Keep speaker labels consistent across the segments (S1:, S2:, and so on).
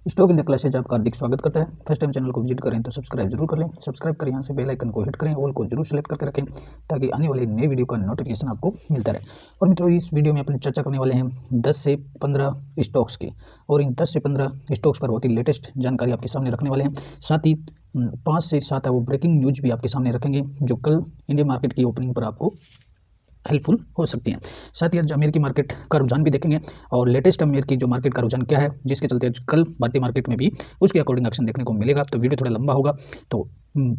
S1: Stock India classes आपका हार्दिक स्वागत करता है। फर्स्ट टाइम चैनल को विजिट करें तो सब्सक्राइब जरूर कर लें। सब्सक्राइब करें, यहाँ से बेल आइकन को हिट करें, ऑल को जरूर सेलेक्ट करके रखें ताकि आने वाली नई वीडियो का नोटिफिकेशन आपको मिलता रहे। और मित्रों, इस वीडियो में अपन चर्चा करने वाले हैं 10 से 15 स्टॉक्स की, और इन 10 से 15 स्टॉक्स पर बहुत ही लेटेस्ट जानकारी आपके सामने रखने वाले हैं। साथ ही 5 से 7 वो ब्रेकिंग न्यूज भी आपके सामने रखेंगे जो कल इंडिया मार्केट की ओपनिंग पर आपको हेल्पफुल हो सकती हैं। साथ ही आज अमेरिकी मार्केट का रुझान भी देखेंगे और लेटेस्ट अमेरिकी जो मार्केट का रुझान क्या है, जिसके चलते आज कल भारतीय मार्केट में भी उसके अकॉर्डिंग एक्शन देखने को मिलेगा। तो वीडियो थोड़ा लंबा होगा, तो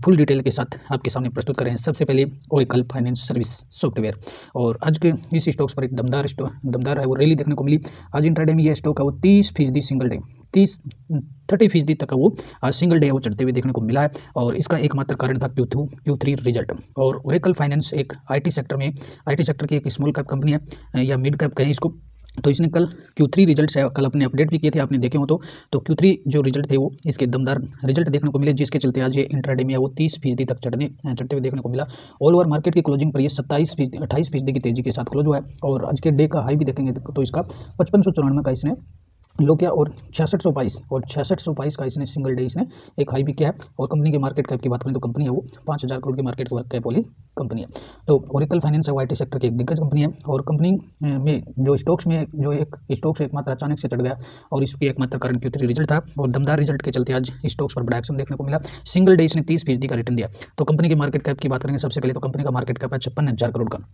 S1: फुल डिटेल के साथ आपके सामने प्रस्तुत करें। सबसे पहले ओरेकल फाइनेंस सर्विस सॉफ्टवेयर, और आज के इस स्टॉक्स पर एक दमदार है वो रैली देखने को मिली। आज इंट्राडे में ये स्टॉक है वो 30% सिंगल डे 30% तक का वो आज सिंगल डे वो चढ़ते हुए देखने को मिला है। और इसका एकमात्र कारण था Q3 रिजल्ट। और ओरेकल फाइनेंस एक आईटी सेक्टर की एक स्मॉल कैप कंपनी है या मिड कैप कहें इसको। तो इसने कल Q3 रिजल्ट्स है, कल अपने अपडेट भी किए थे, आपने देखे हो तो Q3 जो रिजल्ट थे वो इसके दमदार रिजल्ट देखने को मिले, जिसके चलते आज ये इंट्राडे में वो 30% तक चढ़ते हुए देखने को मिला। ऑल ओवर मार्केट की क्लोजिंग पर ये 28% की तेजी के साथ क्लोज हुआ है। और आज के डे का हाई भी देखेंगे तो इसका 5594 का इसने लो किया, और 6622 का इसने सिंगल डे इसने एक हाई भी किया है। और कंपनी के मार्केट कैप की बात करें तो कंपनी है वो 5000 करोड़ की मार्केट कैप वाली कंपनी है। तो ओरेकल फाइनेंस है वो आईटी सेक्टर की एक दिग्गज कंपनी है। और कंपनी में जो स्टॉक्स में जो एक स्टॉक्स एकमात्र अचानक से चढ़ गया, और इसके एकमात्र कारण Q3 रिजल्ट था। और दमदार रिजल्ट के चलते आज स्टॉक्स पर बड़ा एक्शन देखने को मिला। सिंगल डे इसने 30% का रिटर्न दिया। तो कंपनी की मार्केट कैप की बात करेंगे सबसे पहले, तो कंपनी का मार्केट कैप है 56,000 करोड़ का।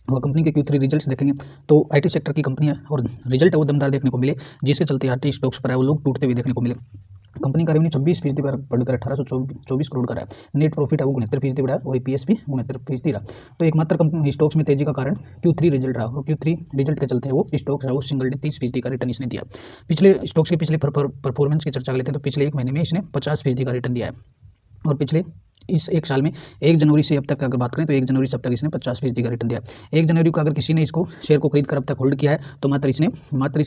S1: और कंपनी के Q3 रिजल्ट्स देखेंगे तो आईटी सेक्टर की कंपनी है और रिजल्ट है वो दमदार देखने को मिले, जिसके चलते आईटी स्टॉक्स पर है वो लोग टूटते हुए देखने को मिले। कंपनी का रेवेन्यू 26% पर बढ़कर 1824 करोड़ का रहा है। नेट प्रॉफिट है वो 69% बढ़ा और EPS भी 69% रहा। तो एकमात्र कंपनी स्टॉक्स में तेजी का कारण Q3 रिजल्ट रहा, और Q3 रिजल्ट के चलते वो स्टॉक्स है वो सिंगल डे 30% का रिटर्न इसने दिया। पिछले स्टॉक्स के पिछले परफॉर्मेंस की चर्चा कर लेते हैं तो पिछले एक महीने में इसने 50% का रिटर्न दिया है। और पिछले इस एक साल में 1 जनवरी से अब तक अगर बात करें तो 1 जनवरी से अब तक इसने 50% का रिटर्न दिया। 1 जनवरी को अगर किसी ने इसको शेयर को खरीद कर अब तक होल्ड किया है तो मात्र इसने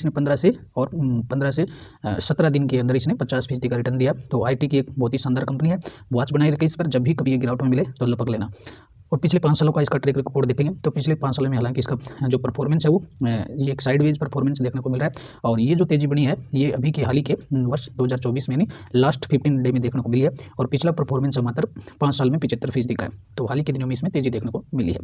S1: 15 से 17 दिन के अंदर इसने 50% का रिटर्न दिया। तो आईटी की एक बहुत ही शानदार कंपनी है, वॉच बनाए रखे इस पर, जब भी कभी ये गिरावट में मिले तो लपक लेना। और पिछले 5 सालों का इसका ट्रैक रिकॉर्ड देखेंगे तो पिछले 5 सालों में हालांकि इसका जो परफॉर्मेंस है वो ये एक साइडवेज परफॉर्मेंस देखने को मिल रहा है। और ये जो तेजी बनी है ये अभी के हाल ही के वर्ष 2024 में नहीं, लास्ट 15 डे में देखने को मिली है। और पिछला परफॉर्मेंस मात्र 5 साल में 75% का है। तो हाल ही के दिनों में इसमें तेजी देखने को मिली है।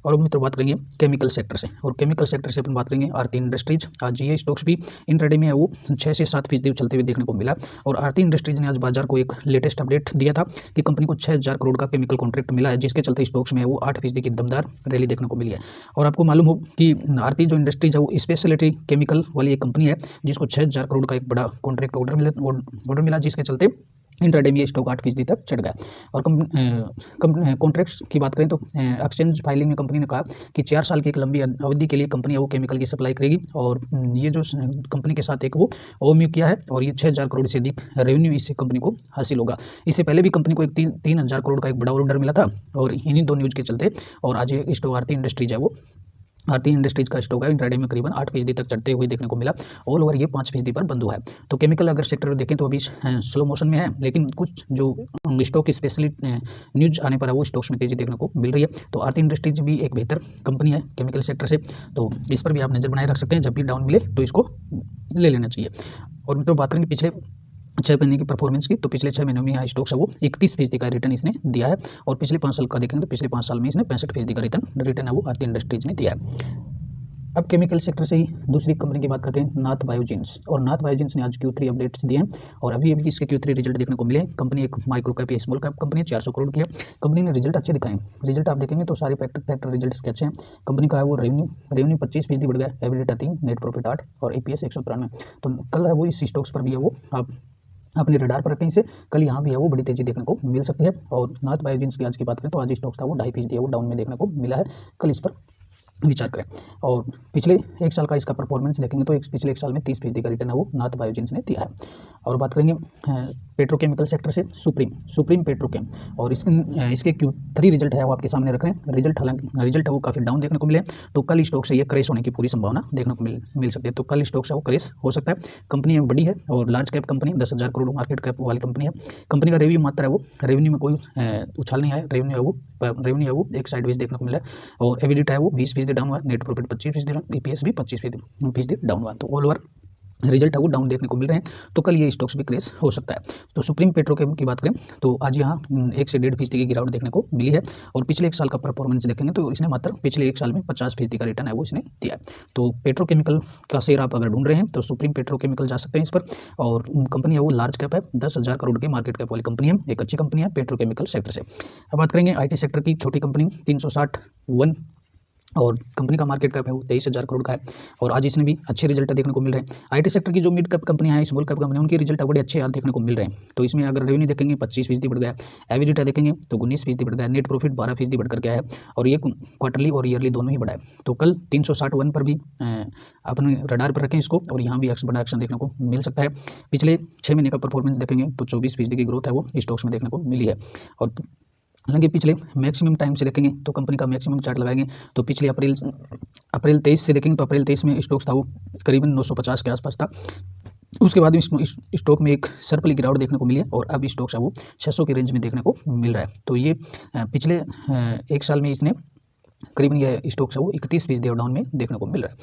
S1: और अब मित्रों बात करेंगे केमिकल सेक्टर से, और केमिकल सेक्टर से अपन बात करेंगे आरती इंडस्ट्रीज। आज ये स्टॉक्स भी इंट्राडे में है वो 6 से 7% चलते हुए देखने को मिला। और आरती इंडस्ट्रीज ने आज बाजार को एक लेटेस्ट अपडेट दिया था कि कंपनी को 6000 करोड़ का केमिकल कॉन्ट्रैक्ट मिला है, जिसके चलते स्टॉक्स में वो 8% की दमदार रैली देखने को मिली है। और आपको मालूम हो कि आरती जो इंडस्ट्रीज है वो स्पेशलिटी केमिकल वाली एक कंपनी है, जिसको 6000 करोड़ का एक बड़ा कॉन्ट्रैक्ट ऑर्डर मिला, जिसके चलते इंट्राडे में ये स्टॉक 8% तक चढ़ गया। और कॉन्ट्रैक्ट्स की बात करें तो एक्सचेंज फाइलिंग में कंपनी ने कहा कि 4 साल की एक लंबी अवधि के लिए कंपनी वो केमिकल की सप्लाई करेगी। और ये जो कंपनी के साथ एक वो ओएमयू किया है, और ये 6000 करोड़ से अधिक रेवेन्यू इस कंपनी को हासिल होगा। इससे पहले भी कंपनी को एक 3000 करोड़ का एक बड़ा ऑर्डर मिला था। और इन्हीं 2 न्यूज़ के चलते और आज ये स्टॉक आरती इंडस्ट्रीज है वो आरती इंडस्ट्रीज का स्टॉक है इंट्राडे में करीबन 8% तक चढ़ते हुए देखने को मिला। ऑल ओवर ये 5% पर बंद हुआ है। तो केमिकल अगर सेक्टर देखें तो अभी स्लो मोशन में है, लेकिन कुछ जो स्टॉक स्पेशली न्यूज आने पर है वो स्टॉक्स में तेजी देखने को मिल रही है। तो आरती इंडस्ट्रीज भी एक बेहतर कंपनी है केमिकल सेक्टर से, तो इस पर भी आप नज़र बनाए रख सकते हैं। जब भी डाउन मिले तो इसको ले लेना चाहिए। और मित्रों बात करेंगे पिछले 6 महीने की परफॉर्मेंस की, तो पिछले 6 महीनों में यहाँ स्टॉक्स है वो 31% का रिटर्न इसने दिया है। और पिछले 5 साल का देखेंगे तो पिछले 5 साल में इसने 65% का रिटर्न है वो आरती इंडस्ट्रीज ने दिया है। अब केमिकल सेक्टर से ही दूसरी कंपनी की बात करते हैं, नाथ बायोजेन्स। और नाथ बायोजेन्स ने आज Q3 अपडेट्स दिए हैं, और अभी इसके Q3 रिजल्ट देखने को मिले। कंपनी एक माइक्रो कैप या स्मॉल कैप कंपनी है, 400 करोड़ की है। कंपनी ने रिजल्ट अच्छे दिखाए। रिजल्ट आप देखेंगे तो सारे फैक्टर रिजल्ट्स के अच्छे हैं। कंपनी का है वो रेवेन्यू 25% बढ़ गया, एबिलिटी 3, नेट प्रॉफिट 8 और EPS 193। तो कल है वो इस स्टॉक्स पर भी है वो आप अपने रडार पर रखें इसे, कल यहाँ भी है वो बड़ी तेजी देखने को मिल सकती है। और नाथ बायोजेन्स की आज की बात करें तो आज स्टॉक्स था वो 2.5% वो डाउन में देखने को मिला है, कल इस पर विचार करें। और पिछले 1 साल का इसका परफॉर्मेंस देखेंगे तो पिछले 1 साल में 30% का रिटर्न है वो नाथ बायोजेन्स ने दिया है। और बात करेंगे पेट्रोकेमिकल सेक्टर से, सुप्रीम पेट्रोकेम। और इसके Q3 रिजल्ट है वो आपके सामने रख रहे हैं। रिजल्ट है वो काफ़ी डाउन देखने को मिले, तो कल स्टॉक से ये क्रैश होने की पूरी संभावना देखने को मिल सकती है। तो कल स्टॉक से वो क्रैश हो सकता है। कंपनी है बड़ी है और large cap company, 10,000 crore market cap वाली कंपनी है। कंपनी का रेवेन्यू मात्रा है वो, रेवेन्यू में कोई उछाल नहीं आया, रेवेन्यू है वो एक साइडवेज देखने को मिला है। और एबिलिटी है वो 20% डाउन हुआ, नेट प्रॉफिट 25% डाउन, EPS भी 25% डाउन हुआ। तो ऑल ओवर रिजल्ट है वो डाउन देखने को मिल रहे हैं, तो कल ये स्टॉक्स भी क्रैश हो सकता है। तो सुप्रीम पेट्रोकेम की बात करें तो आज यहाँ 1 से 1.5% की गिरावट देखने को मिली है, और पिछले 1 साल का परफॉर्मेंस देखेंगे तो इसने मात्र पिछले 1 साल में 50% का रिटर्न है वो इसने दिया है। तो पेट्रोकेमिकल का शेयर आप अगर ढूंढ रहे हैं तो सुप्रीम पेट्रोकेमिकल जा सकते हैं इस पर, और कंपनी है वो लार्ज कैप है, 10,000 करोड़ की मार्केट कैप वाली कंपनी है, एक अच्छी कंपनी है पेट्रोकेमिकल सेक्टर से। अब बात करेंगे IT सेक्टर की, छोटी कंपनी 361, और कंपनी का मार्केट कैप है वो 23,000 करोड़ का है, और आज इसने भी अच्छे रिजल्ट देखने को मिल रहे हैं। IT सेक्टर की जो मिड कैप कंपनियां हैं, स्मॉल कैप कंपनियां, उनके रिजल्ट बड़े अच्छे आज देखने को मिल रहे हैं। तो इसमें अगर रेवेन्यू देखेंगे 25% बढ़ गया, एबिलिटा देखेंगे तो 19% बढ़ गया, नेट प्रॉफिट 12% बढ़कर गया है, और ये क्वार्टरली और ईयरली दोनों ही बढ़ा है। तो कल 361 पर भी अपने रडार पर रखें इसको, और यहाँ भी बड़ा एक्शन देखने को मिल सकता है। पिछले 6 महीने का परफॉर्मेंस देखेंगे तो 24% की ग्रोथ है वो स्टॉक्स में देखने को मिली है। और हालांकि पिछले मैक्सिमम टाइम से देखेंगे तो कंपनी का मैक्सिमम चार्ट लगाएंगे तो पिछले अप्रैल 23 से देखेंगे तो अप्रैल 23 में स्टॉक्स था वो करीबन 950 के आसपास था। उसके बाद स्टॉक में एक सर्पली गिरावट देखने को मिली है, और अब स्टॉक्स है वो 600 के रेंज में देखने को मिल रहा है। तो ये पिछले 1 साल में इसने करीबन ये स्टॉक्स है वो 31% डाउन में देखने को मिल रहा है।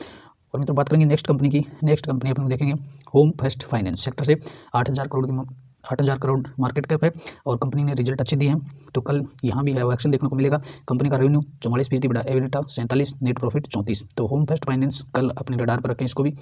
S1: और मित्रों बात करेंगे नेक्स्ट कंपनी की, नेक्स्ट कंपनी अपन देखेंगे होम फर्स्ट फाइनेंस सेक्टर से, 8,000 करोड़ मार्केट कैप है, और कंपनी ने रिजल्ट अच्छे दिए हैं, तो कल यहाँ भी एक्शन देखने को मिलेगा। कंपनी का रेवेन्यू 44% बढ़ा, एबिलिटा 47, नेट प्रॉफिट 34। तो होम फर्स्ट फाइनेंस कल अपने रडार पर रखें इसको भी।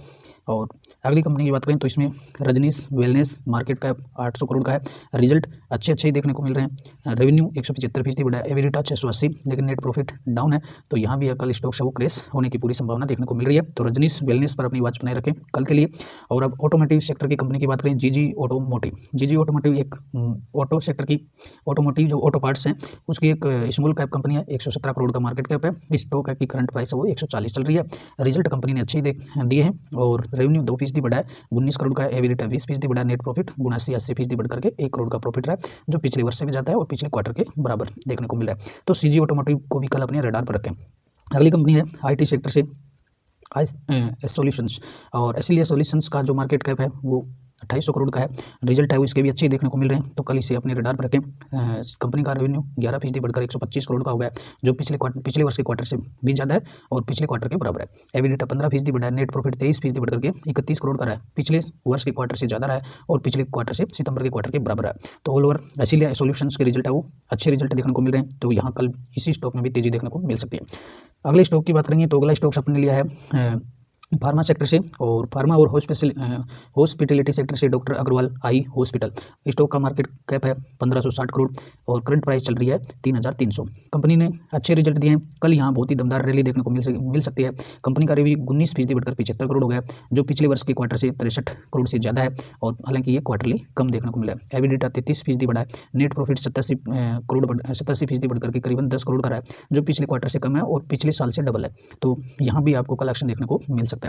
S1: और अगली कंपनी की बात करें तो इसमें Rajnish wellness, market cap 800 crore का है, रिजल्ट अच्छे ही देखने को मिल रहे हैं। रेवेन्यू 175% बढ़ा, एबिलिटा 680, लेकिन नेट प्रॉफिट डाउन है, तो यहाँ भी कल स्टॉक्स है वो क्रैश होने की पूरी संभावना देखने को मिल रही है। तो रजनीश वेलनेस पर अपनी वॉच बनाए रखें कल के लिए। और अब ऑटोमोटिव सेक्टर की कंपनी की बात करें, जीजी ऑटोमोटिव एक ऑटो सेक्टर की, ऑटोमोटिव जो ऑटो पार्ट्स हैं उसकी एक स्मॉल कैप कंपनी है, 117 करोड़ का मार्केट कैप है, स्टॉक की करंट प्राइस है वो 140 चल रही है। रिजल्ट कंपनी ने अच्छे दिए हैं, और रेवेन्यू 2% बढ़ा है, 19 करोड़ का है, एबिलिटा 20% बढ़ा है, नेट प्रॉफिट 79-80% बढ़ करके 1 करोड़ का प्रॉफिट रहा है, जो पिछले वर्ष से भी ज़्यादा है और पिछले क्वार्टर के बराबर देखने को मिल रहा है। तो सीजी ऑटोमोटिव को भी कल अपने रडार पर रखें। अगली कंपनी है IT सेक्टर से एस सॉल्यूशंस, और एसएलिया सॉल्यूशंस का जो मार्केट कैप है वो 2800 करोड़ का है, रिजल्ट है वो इसके भी अच्छे देखने को मिल रहे हैं, तो कल इसे अपने रडार पर रखें। कंपनी का रेवेन्यू 11% बढ़कर 125 करोड़ का हो गया, जो पिछले वर्ष के क्वार्टर से भी ज़्यादा है और पिछले क्वार्टर के बराबर है। एबिलिटा 15% बढ़ा है, नेट प्रॉफिट 23% बढ़कर के 31 करोड़ का रहा है, पिछले वर्ष के क्वार्टर से ज़्यादा रहा है और पिछले क्वार्टर से सितंबर के क्वार्टर के बराबर है। तो ऑल ओवर एसएलिया सॉल्यूशंस के रिजल्ट है वो अच्छे रिजल्ट देखने को मिल रहे हैं, तो यहाँ कल इसी स्टॉक में भी तेजी देखने को मिल सकती है। अगले स्टॉक की बात करेंगे तो अगला स्टॉक्स अपने लिया है फार्मा सेक्टर से, और फार्मा और हॉस्पिटलिटी सेक्टर से doctor Agarwal eye hospital. Stock का मार्केट कैप है 1560 करोड़ और करंट प्राइस चल रही है 3300। कंपनी ने अच्छे रिजल्ट दिए हैं, कल यहाँ बहुत ही दमदार रैली देखने को मिल सकती है। कंपनी का रेवेन्यू 19% बढ़कर 75 करोड़ हो गया, जो पिछले वर्ष के क्वार्टर से 63 करोड़ से ज़्यादा है, और हालांकि ये क्वार्टरली कम देखने को मिला है। एबिलिटा 33% बढ़ा है, नेट प्रॉफिट 87% बढ़कर के करीबन 10 करोड़ का रहा है, जो पिछले क्वार्टर से कम है और पिछले साल से डबल है। तो यहाँ भी आपको कलेक्शन देखने को मिल सकता है।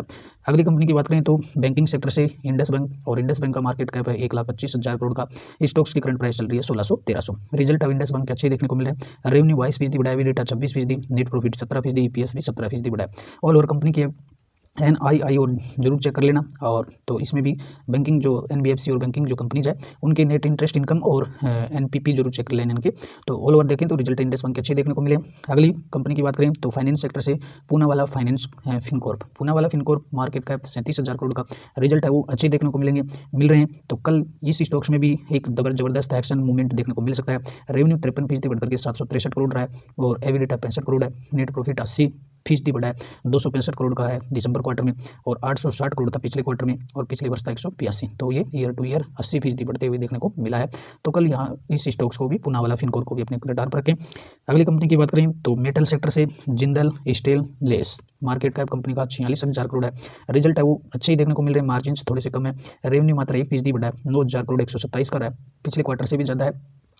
S1: अगली कंपनी की बात करें तो बैंकिंग सेक्टर से इंडस बैंक, और इंडस बैंक का मार्केट कैप है 1,25,000 करोड़ का, स्टॉक्स की करंट प्राइस चल रही है 1600-1300। रिजल्ट अब इंडस बैंक के अच्छे देखने को मिल रहे हैं, रेवेन्यू 22% बढ़ा है, एबिलिटा 26%, नेट प्रॉफिट 17%, ईपीएस भी 17% बढ़ा है। ऑल ओवर कंपनी की NII और जरूर चेक कर लेना। और तो इसमें भी बैंकिंग जो NBFC और बैंकिंग जो कंपनीज है उनके नेट इंटरेस्ट इनकम और NPP जरूर चेक कर लेना इनके। तो ऑल ओवर देखें तो रिजल्ट इंडेक्स बैंक के अच्छे देखने को मिले। अगली कंपनी की बात करें तो फाइनेंस सेक्टर से Poonawalla finance Fincorp market cap 37,000 crore का, रिजल्ट है वो अच्छे देखने को मिल रहे हैं। तो कल इस स्टॉक्स में भी एक जबरदस्त एक्शन मूवमेंट देखने को मिल सकता है। रेवेन्यू 53% बढ़कर के 763 करोड़ रहा है, और एबिलिटा 65 करोड़ है, नेट प्रॉफिट 80% बढ़ा है, 265 करोड़ का है दिसंबर क्वार्टर में, और 860 करोड़ था पिछले क्वार्टर में, और पिछले वर्ष था 182। तो ये ईयर टू ईयर 80% बढ़ते हुए देखने को मिला है। तो कल यहाँ इस स्टॉक्स को भी पूनावाला फिनकॉर्प को भी अपने रडार पर रखें। अगली कंपनी की बात करें तो मेटल सेक्टर से Jindal stainless, market cap company का 46,000 करोड़ है, रिजल्ट है वो अच्छे ही देखने को मिल रहे हैं, मार्जिन थोड़े से कम है, रेवेन्यू मात्र 1% बढ़ा है, 9,000 करोड़ 127 का रहा है, पिछले क्वार्टर से भी ज़्यादा है,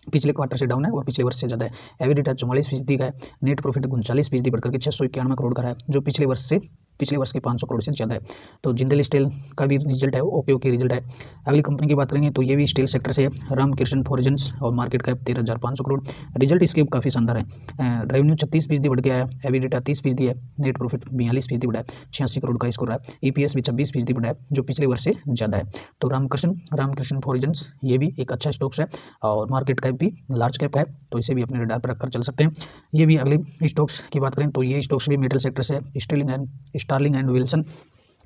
S1: पिछले क्वार्टर से डाउन है और पिछले वर्ष से ज़्यादा है। एबिलिटा 44% का है, नेट प्रॉफिट 39% बढ़कर के 691 करोड़ का है, जो पिछले वर्ष के 500 करोड़ से ज़्यादा है। तो जिंदल स्टील का भी रिजल्ट है वो ओके रिजल्ट है। अगली कंपनी की बात करेंगे तो ये भी स्टील सेक्टर से है, रामकृष्ण फॉर्जेंस, और मार्केट कैप 13,500 करोड़, रिजल्ट इसके काफ़ी शानदार है। रेवेन्यू 36% बढ़ गया है, एबिलिटा 30% है, नेट प्रॉफिट 42% बढ़ा है, 86 करोड़ का स्कोर है, ईपीएस भी 26% बढ़ा है, जो पिछले वर्ष से ज़्यादा है। तो रामकृष्ण फॉर्जेंस ये भी एक अच्छा स्टॉक्स है, और मार्केट कैप भी लार्ज कैप है, तो इसे भी अपने रडार पर रखकर चल सकते हैं। ये भी अगले स्टॉक्स की बात करें तो ये स्टॉक्स भी मेटल सेक्टर से है, स्टार्लिंग एंड विल्सन,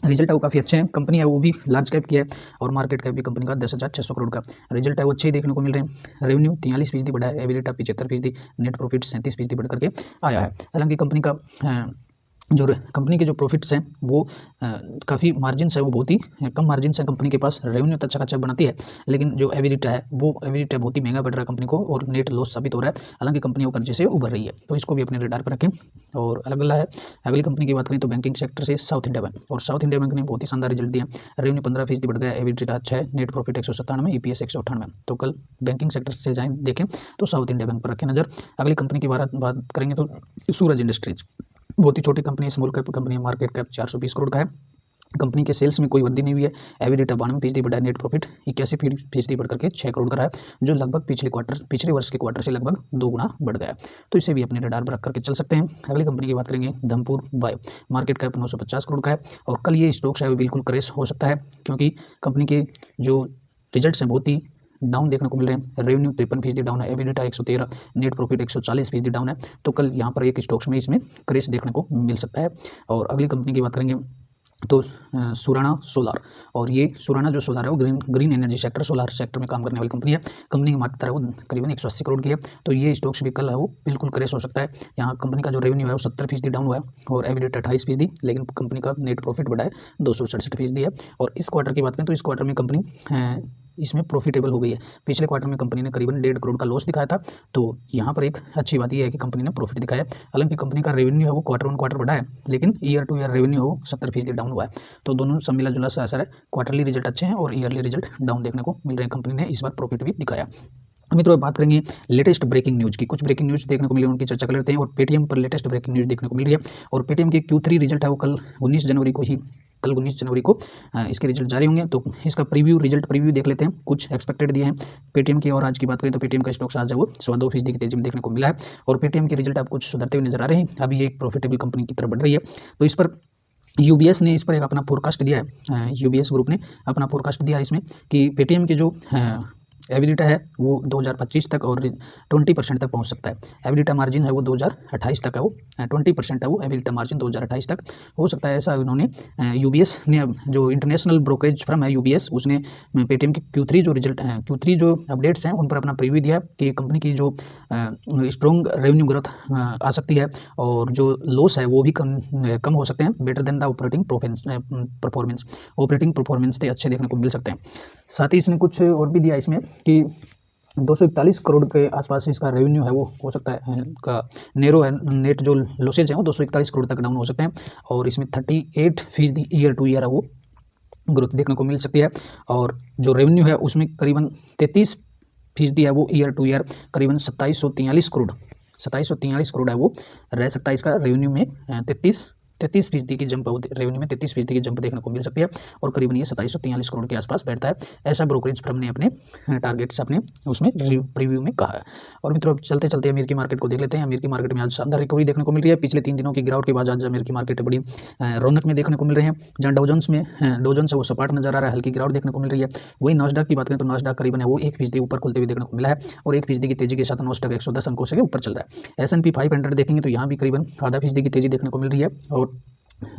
S1: रिजल्ट है वो काफ़ी अच्छे हैं। कंपनी है वो भी लार्ज कैप की है और मार्केट कैप भी कंपनी का 10,600 करोड़ का रिजल्ट है वो अच्छे ही देखने को मिल रहे हैं। रेवेन्यू 43% बढ़ा है, एबिलिटा 75%, नेट प्रॉफिट 37% बढ़ करके आया है। हालांकि कंपनी का कंपनी के जो प्रॉफिट्स हैं वो काफ़ी मार्जिन्स है वो बहुत ही कम मार्जिन्स है कंपनी के पास। रेवेन्यू तो अच्छा खासा बनाती है, लेकिन जो एबिलिटा है वो एबिलिटा बहुत ही महंगा पड़ रहा है कंपनी को और नेट लॉस साबित हो रहा है। हालांकि कंपनी वो कर्जे से उभर रही है, तो इसको भी अपने रडार पर रखें। और अगला है, अगली कंपनी की बात करें तो बैंकिंग सेक्टर से साउथ इंडिया बैंक, और साउथ इंडिया बैंक ने बहुत ही शानदार रिजल्ट दिया। रेवेन्यू 15% बढ़ गया, एबिलिटा अच्छा है, नेट प्रॉफिट 197, EPS 198। तो कल बैंकिंग सेक्टर से जाएँ देखें तो साउथ इंडिया बैंक पर रखें नज़र। अगली कंपनी की बात करेंगे तो सूरज इंडस्ट्रीज, बहुत ही छोटी कंपनी है, स्मॉल कैप कंपनी है, मार्केट कैप 420 करोड़ का है। कंपनी के सेल्स में कोई वृद्धि नहीं हुई है, एबिलिटा 92% बढ़ा है, नेट प्रॉफिट 81% बढ़ करके 6 करोड़ का रहा है, जो लगभग पिछले वर्ष के क्वार्टर से लगभग 2 गुना बढ़ गया है। तो इसे भी अपने रडार पर रख करके चल सकते हैं। अगली कंपनी की बात करेंगे Dhampur bio, market cap 950 crore का है और कल ये स्टॉक्स है वो बिल्कुल क्रैश हो सकता है, क्योंकि कंपनी के जो रिजल्ट्स हैं बहुत ही डाउन देखने को मिल रहे हैं। रेवेन्यू 53% डाउन है, एबिलिटा 113, नेट प्रॉफिट 140% डाउन है। तो कल यहाँ पर एक स्टॉक्स में इसमें क्रैश देखने को मिल सकता है। और अगली कंपनी की बात करेंगे तो सुराना सोलार, और ये सुराना जो सोलार है वो green energy sector, solar sector में काम करने वाली कंपनी है। कंपनी की मात्रा है वो करीबन 180 करोड़ की है। तो ये स्टॉक्स भी कल है वो बिल्कुल क्रैश हो सकता है। यहाँ कंपनी का जो रेवेन्यू है वो 70% डाउन हुआ है और एबिलिटा 28%, लेकिन कंपनी का नेट प्रॉफिट बढ़ा है 267% है। और इस क्वार्टर की बात करें तो इस क्वार्टर में कंपनी इसमें प्रॉफिटेबल हो गई है। पिछले क्वार्टर में कंपनी ने करीबन 1.5 करोड़ का लॉस दिखाया था, तो यहाँ पर एक अच्छी बात यह है कि कंपनी ने प्रॉफिट दिखाया। हालांकि कंपनी का रेवेन्यू है वो क्वार्टर ऑन क्वार्टर बढ़ा है, लेकिन ईयर टू ईयर रेवेन्यू हो 70% डाउन हुआ है। तो दोनों सब मिला जुला सा असर है, क्वार्टरली रिजल्ट अच्छे हैं और ईयरली रिजल्ट डाउन देखने को मिल रहे हैं। कंपनी ने इस बार प्रॉफिट भी दिखाया। मित्रों बात करेंगे लेटेस्ट ब्रेकिंग न्यूज़ की, कुछ ब्रेकिंग न्यूज़ देखने को मिली उनकी चर्चा कर लेते हैं। और पेटीएम पर लेटेस्ट ब्रेकिंग न्यूज़ देखने को मिल रही है और पेटीएम के Q3 रिजल्ट है वो कल 19 जनवरी को इसके रिजल्ट जारी होंगे। तो इसका रिजल्ट प्रीव्यू देख लेते हैं, कुछ एक्सपेक्टेड दिए हैं पेटीएम की। और आज की बात करें तो पेटीएम का स्टॉक्स आज है वो 2.25% की तेजी में देखने को मिला है और पेटीएम के रिजल्ट अब कुछ सुधरते हुए नजर आ रहे हैं। अभी ये एक प्रॉफिटेबल कंपनी की तरफ बढ़ रही है। तो इस पर यूबीएस ने इस पर एक अपना फोरकास्ट दिया है, यूबीएस ग्रुप ने अपना फोरकास्ट दिया है इसमें कि पेटीएम के जो एबिलिटा है वो 2025 तक और 20% तक पहुंच सकता है। एबिलिटा मार्जिन है वो 2028 तक है, वो 20% है वो एबिलिटा मार्जिन 2028 तक हो सकता है, ऐसा उन्होंने यूबीएस ने, जो इंटरनेशनल ब्रोकरेज फर्म है यूबीएस, उसने पेटीएम की Q3 जो अपडेट्स हैं उन पर अपना प्रीव्यू दिया कि कंपनी की जो स्ट्रॉन्ग रेवेन्यू ग्रोथ आ सकती है और जो लॉस है वो भी कम हो सकते हैं, better than the operating performance से अच्छे देखने को मिल सकते हैं। साथ ही इसने कुछ और भी दिया इसमें कि 241 करोड़ के आसपास इसका रेवेन्यू है वो हो सकता है का नेरो है, नेट जो लॉसेज हैं वो 241 करोड़ तक डाउन हो सकते हैं और इसमें 38% ईयर टू ईयर है वो ग्रोथ देखने को मिल सकती है। और जो रेवेन्यू है उसमें करीबन 33% है वो ईयर टू ईयर करीबन 2743 करोड़ है वो रह सकता है इसका रेवेन्यू में। 33% की जंप, रेवेन्यू में 33% की जंप देखने को मिल सकती है और करीबन ये 2743 करोड़ के आसपास बैठता है, ऐसा ब्रोकरेज फर्म ने अपने टारगेट्स अपने उसमें प्रीव्यू में कहा है। और मित्रों चलते चलते अमेरिकी मार्केट को देख लेते हैं। अमेरिकी मार्केट में आज शानदार रिकवरी देखने को मिल रही है। पिछले 3 दिनों की गिरावट के बाद आज अमेरिकी मार्केट बड़ी रौनक में देखने को मिल रहे हैं। जहाँ डाउजोन्स है वो सपाट नजर आ रहा है, हल्की गिरावट देखने को मिल रही है। वही नास्डैक की बात करें तो नास्डैक करीबन है वो 1% ऊपर खुलते हुए देखने को मिला है और 1% की तेजी के साथ नास्डैक 110 अंकों से ऊपर चल रहा है। S&P 500 देखेंगे तो यहाँ भी करीबन 0.5% की तेजी देखने को मिल रही है और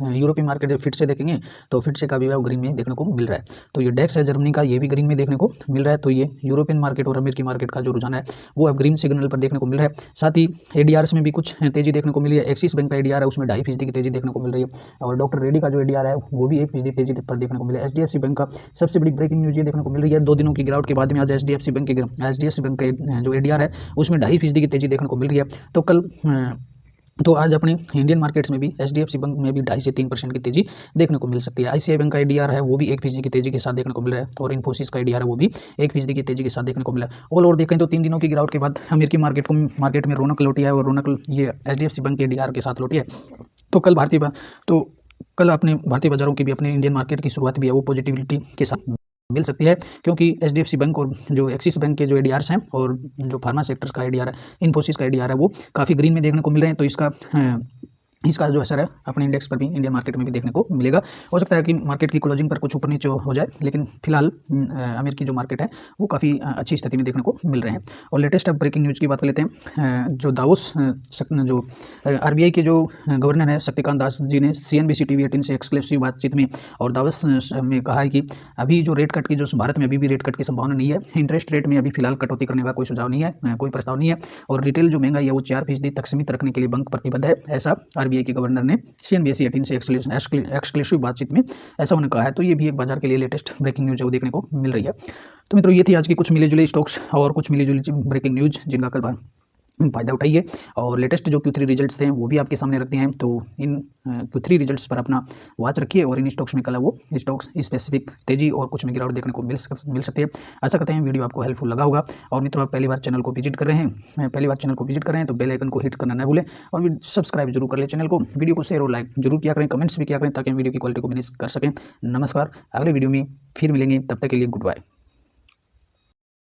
S1: यूरोपीय मार्केट जब फिट से देखेंगे तो फिट से का भी ग्रीन में देखने को मिल रहा है। तो ये डेक्स है जर्मनी का, ये भी ग्रीन में देखने को मिल रहा है। तो ये यूरोपियन मार्केट और अमेरिकी मार्केट का जो रुझान है वो अब ग्रीन सिग्नल पर देखने को मिल रहा है। साथ ही एडीआर्स में भी कुछ तेजी देखने को मिली है। एक्सिस बैंक का एडीआर है उसमें 2.5% की तेजी देखने को मिल रही है और डॉक्टर रेड्डी का जो एडीआर है वो भी 1% तेजी पर देखने को मिला है। HDFC बैंक का सबसे बड़ी ब्रेकिंग न्यूज ये देखने को मिल रही है, 2 दिनों की गिरावट के बाद में आज HDFC बैंक का जो एडीआर है उसमें 2.5% की तेजी देखने को मिल रही है। तो आज अपने इंडियन मार्केट्स में भी HDFC बैंक में भी 2.5 से 3% की तेजी देखने को मिल सकती है। ICICI बैंक का एडीआर है वो भी 1% की तेजी के साथ देखने को मिल रहा है और इन्फोसिस का एडीआर है वो भी 1% की तेजी के साथ देखने को मिला है। ऑल ओवर देखें तो 3 दिनों की गिरावट के बाद अमेरिकी मार्केट में रौनक लौटी है और रौनक ये HDFC बैंक के एडीआर के साथ लौटी है। तो कल अपने भारतीय बाजारों की भी, अपने इंडियन मार्केट की शुरुआत भी है वो पॉजिटिविटी के साथ मिल सकती है, क्योंकि HDFC बैंक और जो एक्सिस बैंक के जो एडीआर्स हैं और जो फार्मा सेक्टर्स का एडीआर है, इन्फोसिस का एडीआर है वो काफ़ी ग्रीन में देखने को मिल रहे हैं। तो इसका इसका जो असर है अपने इंडेक्स पर भी, इंडियन मार्केट में भी देखने को मिलेगा। हो सकता है कि मार्केट की क्लोजिंग पर कुछ ऊपर नीचे हो जाए, लेकिन फिलहाल अमेरिकी जो मार्केट है वो काफ़ी अच्छी स्थिति में देखने को मिल रहे हैं। और लेटेस्ट अब ब्रेकिंग न्यूज़ की बात कर लेते हैं। जो दावोस जो आरबीआई के जो गवर्नर हैं शक्तिकांत दास जी ने CNBC TV 18 से एक्सक्लूसिव बातचीत में और दावोस में कहा है कि अभी जो रेट कट की जो भारत में अभी भी रेट कट की संभावना नहीं है। इंटरेस्ट रेट में अभी फिलहाल कटौती करने का कोई सुझाव नहीं है, कोई प्रस्ताव नहीं है। और रिटेल जो महंगाई है वो 4% तक सीमित रखने के लिए बैंक प्रतिबद्ध है, ऐसा आरबीआई के गवर्नर ने CNBC 18 से एक्सक्लूसिव बातचीत में ऐसा उन्होंने कहा है। तो ये भी एक बाजार के लिए लेटेस्ट ब्रेकिंग न्यूज़ है वो देखने को मिल रही है। तो मित्रों ये थी आज की कुछ मिली जुली स्टॉक्स और कुछ मिली जुली ब्रेकिंग न्यूज़ जिनका कल फ़ायदा उठाइए। और लेटेस्ट जो Q3 रिजल्ट्स थे वो भी आपके सामने रखते हैं, तो इन Q3 रिजल्ट्स पर अपना वॉच रखिए। और इन स्टॉक्स में कल वो स्टॉक्स स्पेसिफिक तेजी और कुछ में गिरावट देखने को मिल सकती है। आशा करते हैं वीडियो आपको हेल्पफुल लगा होगा। और मित्रों आप पहली बार चैनल को विजिट कर रहे हैं तो बेल आइकन को हिट करना न भूलें और सब्सक्राइब जरूर कर लें चैनल को। वीडियो को शेयर और लाइक जरूर किया करें, कमेंट्स भी किया करें ताकि हम वीडियो की क्वालिटी को मैनेज कर सकें। नमस्कार, अगले वीडियो में फिर मिलेंगे, तब तक के लिए गुड बाय।